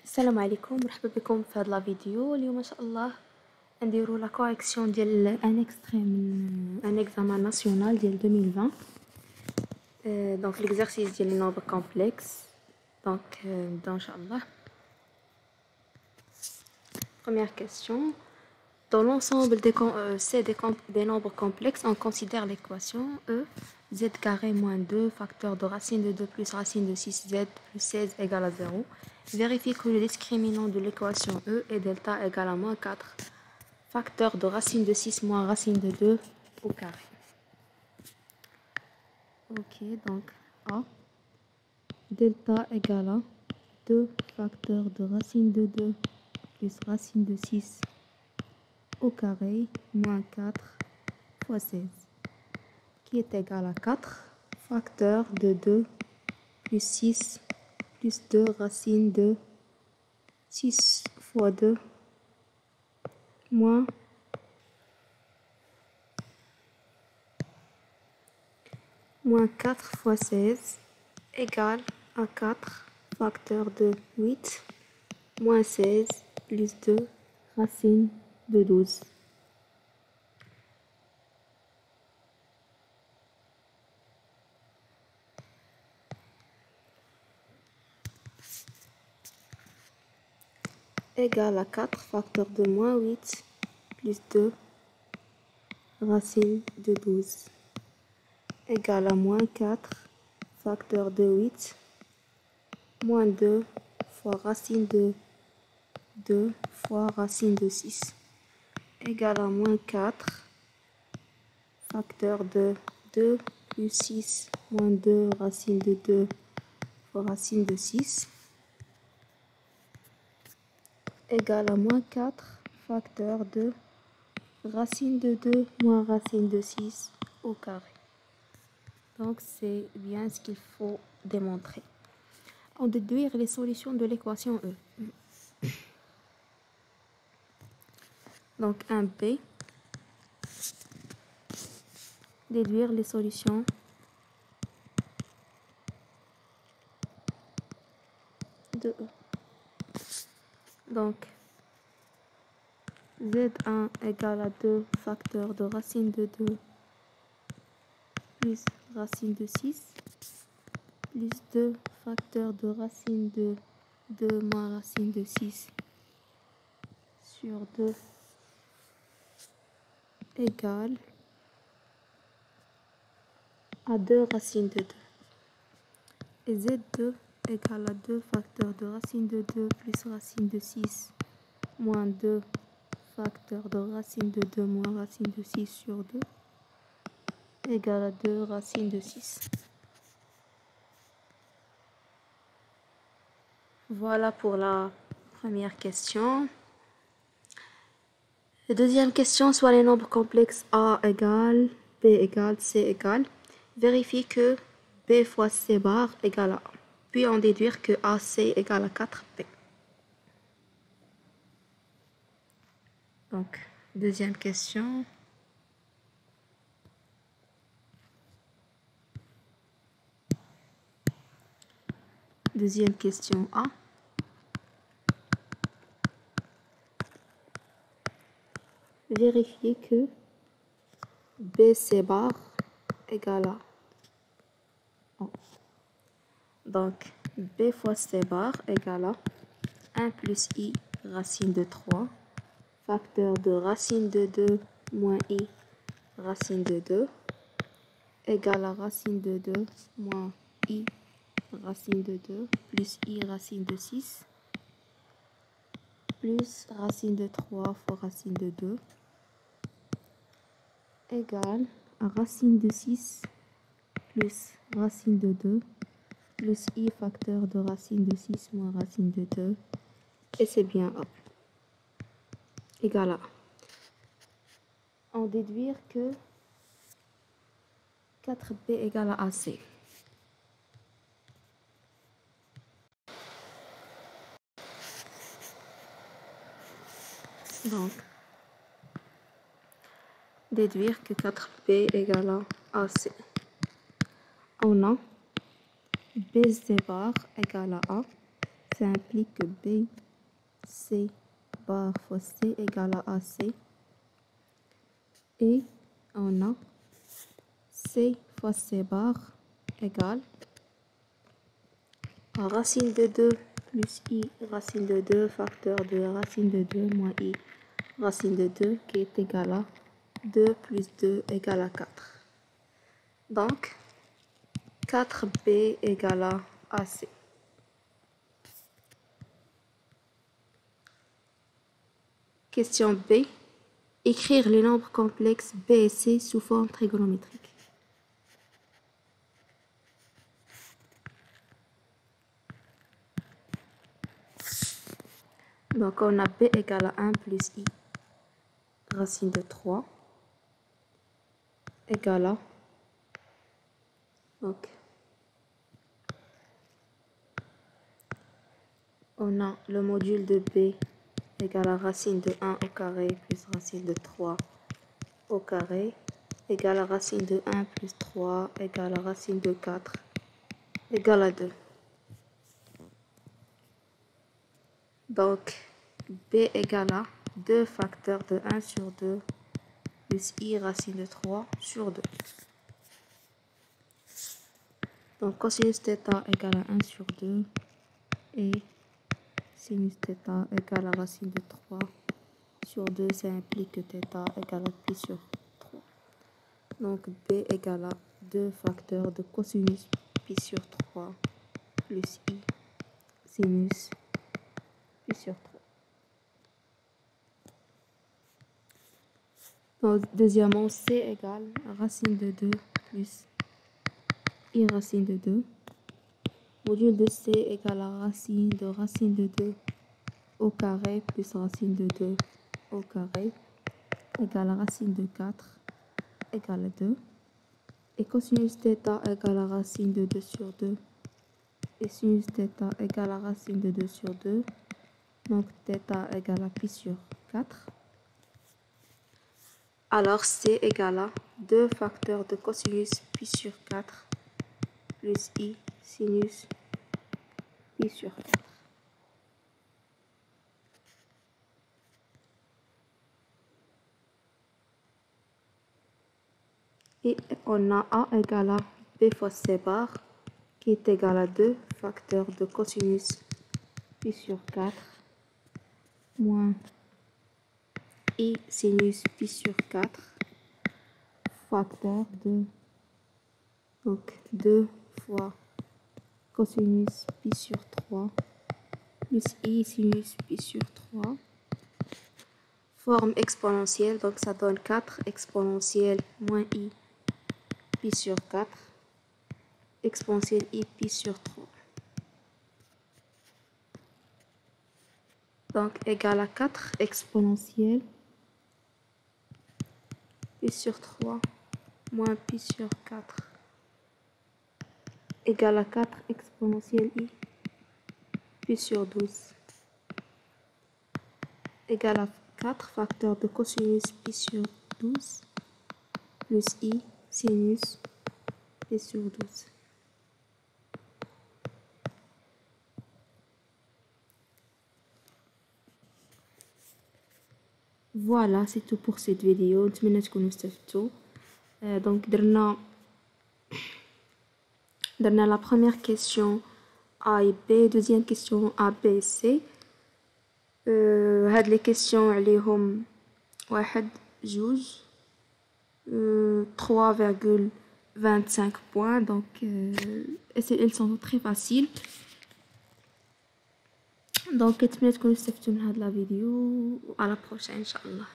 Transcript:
السلام عليكم، مرحبا بكم في هاد لا فيديو. اليوم ان شاء الله نديرو لا كوريكسيون ديال ان اكستري من ان اكزامان ناسيونال ديال 2020. دونك ليكزارسيس ديال لي نومبر كومبلكس. دونك نبداو ان شاء الله. Première question. Dans l'ensemble des nombres complexes, on considère l'équation E, z carré moins 2 facteur de racine de 2 plus racine de 6z plus 16 égale à 0. Vérifie que le discriminant de l'équation E est delta égale à moins 4 facteur de racine de 6 moins racine de 2 au carré. Ok, donc A, delta égale à 2 facteur de racine de 2 plus racine de 6 au carré moins 4 fois 16, qui est égal à 4 facteur de 2 plus 6 plus 2 racine de 6 fois 2 moins 4 fois 16 égale à 4 facteur de 8 moins 16 plus 2 racine de 12. Égale à 4 facteur de moins 8 plus 2 racine de 12. Égale à moins 4 facteur de 8 moins 2 fois racine de 2 fois racine de 6 égale à moins 4 facteur de 2 plus 6 moins 2 racine de 2 fois racine de 6 égale à moins 4 facteur de racine de 2 moins racine de 6 au carré. Donc c'est bien ce qu'il faut démontrer. On déduire les solutions de l'équation E. Donc 1b, déduire les solutions de E. Donc Z1 égale à 2 facteur de racine de 2 plus racine de 6 plus 2 facteur de racine de 2 moins racine de 6 sur 2 égale à 2 racine de 2. Et Z2 égale à 2 facteur de racine de 2 plus racine de 6 moins 2 facteur de racine de 2 moins racine de 6 sur 2 égale à 2 racine de 6. Voilà pour la première question. La deuxième question, soit les nombres complexes A égale, B égale, C égale. Vérifie que B fois C bar égale à A. Puis en déduire que AC égale à 4B. Donc, deuxième question. Deuxième question A. Vérifier que BC bar égale à A. Donc, B fois C bar égale à 1 plus I racine de 3 facteur de racine de 2 moins I racine de 2 égale à racine de 2 moins I racine de 2 plus I racine de 6 plus racine de 3 fois racine de 2 égale à racine de 6 plus racine de 2 plus I facteur de racine de 6 moins racine de 2 et c'est bien A égale à A. En déduire que 4B égale à AC. Donc, déduire que 4B égale à AC. On a BC bar égale à A, ça implique que B, C bar fois C égale à AC. Et on a C fois C bar égale racine de 2 plus I racine de 2 facteur de racine de 2 moins I racine de 2 qui est égal à 2 plus 2 égale à 4. Donc, 4B égale à AC. Question B. Écrire les nombres complexes B et C sous forme trigonométrique. Donc, on a B égale à 1 plus I racine de 3 égale à, donc, on a le module de B égale à racine de 1 au carré plus racine de 3 au carré égale à racine de 1 plus 3 égale à racine de 4 égale à 2. Donc, B égale à 2 facteurs de 1 sur 2 plus I racine de 3 sur 2. Donc, cosinus θ égale à 1 sur 2 et sinus θ égale à racine de 3 sur 2, ça implique que θ égale à pi sur 3. Donc, B égale à 2 facteurs de cosinus pi sur 3 plus I sinus pi sur 3. Donc, deuxièmement, C égale racine de 2 plus I racine de 2. Module de C égale à racine de 2 au carré plus racine de 2 au carré égale à racine de 4 égale à 2. Et cosinus θ égale à racine de 2 sur 2. Et sinus θ égale à racine de 2 sur 2. Donc θ égale à pi sur 4. Alors C égale à 2 facteurs de cosinus pi sur 4 plus I sinus pi sur 4. Et on a A égale à B fois C bar qui est égal à 2 facteurs de cosinus pi sur 4 moins I sinus pi sur 4 facteur de, donc 2 fois cosinus pi sur 3 plus I sinus pi sur 3 forme exponentielle, donc ça donne 4 exponentielle moins I pi sur 4 exponentielle I pi sur 3. Donc égal à 4 exponentielle pi sur 3 moins pi sur 4 égale à 4 exponentielle I pi sur 12 égale à 4 facteurs de cosinus pi sur 12 plus I sinus pi sur 12. Voilà, c'est tout pour cette vidéo. نتمنى تكونوا استفدتوا. Donc درنا la première question A et B, deuxième question A, B et C. هاد les questions عليهم 1 2 3,25 points. Donc elles sont très faciles. Donc نتمنى تكونوا استفدتوا من هاد la vidéo. À la prochaine, Inch'Allah.